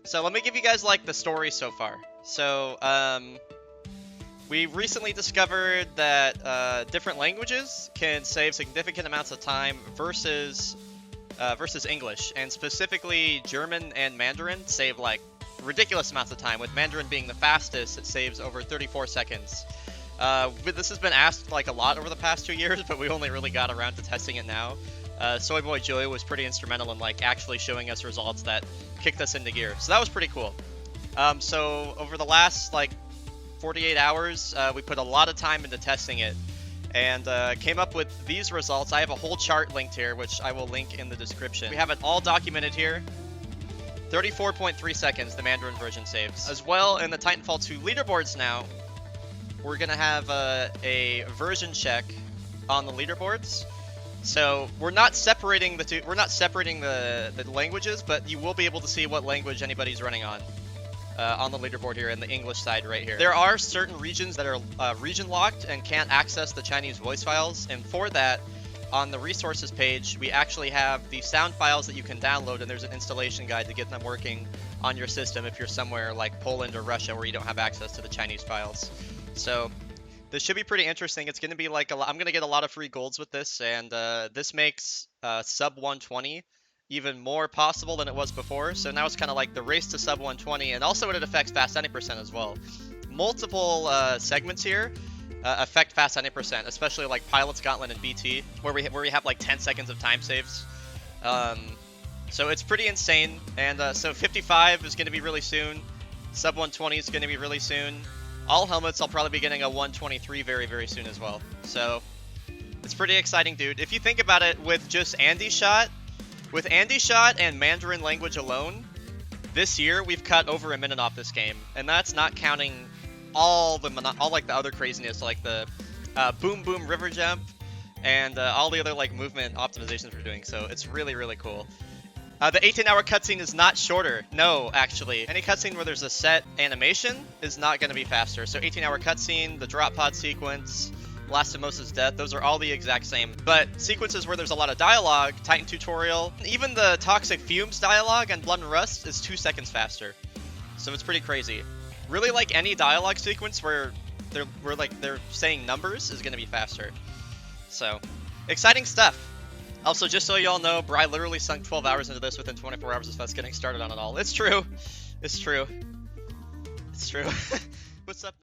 So let me give you guys like the story so far. So we recently discovered that different languages can save significant amounts of time versus English, and specifically German and Mandarin save like ridiculous amounts of time, with Mandarin being the fastest. It saves over 34 seconds. This has been asked like a lot over the past 2 years, but we only really got around to testing it now. Soyboijoy was pretty instrumental in like actually showing us results that kicked us into gear, so that was pretty cool. So over the last like 48 hours, we put a lot of time into testing it, and came up with these results. I have a whole chart linked here, which I will link in the description. We have it all documented here. 34.3 seconds the Mandarin version saves. As well, in the Titanfall 2 leaderboards now, we're gonna have a version check on the leaderboards. So we're not separating the two. We're not separating the languages, but you will be able to see what language anybody's running on the leaderboard here in the English side right here. There are certain regions that are region locked and can't access the Chinese voice files, and for that, on the resources page, we actually have the sound files that you can download, and there's an installation guide to get them working on your system if you're somewhere like Poland or Russia where you don't have access to the Chinese files. So this should be pretty interesting. It's going to be like I'm going to get a lot of free golds with this, and this makes sub 120 even more possible than it was before. So now it's kind of like the race to sub 120, and also it affects fast 90% as well. Multiple segments here affect fast 90%, especially like Pilot's Gauntlet and BT, where we have like 10 seconds of time saves. So it's pretty insane, and so 55 is going to be really soon. Sub 120 is going to be really soon. All helmets, I'll probably be getting a 123 very, very soon as well. So it's pretty exciting, dude. If you think about it, with just Andy Shot and Mandarin language alone, this year we've cut over a minute off this game, and that's not counting all like the other craziness, like the boom boom river jump and all the other like movement optimizations we're doing. So it's really, really cool. The 18-hour cutscene is not shorter. No, actually. Any cutscene where there's a set animation is not going to be faster. So 18-hour cutscene, the drop pod sequence, Lastimosa's death, those are all the exact same. But sequences where there's a lot of dialogue, Titan tutorial, even the Toxic Fumes dialogue on Blood and Rust is 2 seconds faster. So it's pretty crazy. Really, like any dialogue sequence where they're saying numbers is going to be faster. So exciting stuff. Also, just so y'all know, Bry literally sunk 12 hours into this within 24 hours of us getting started on it all. It's true. It's true. It's true. What's up?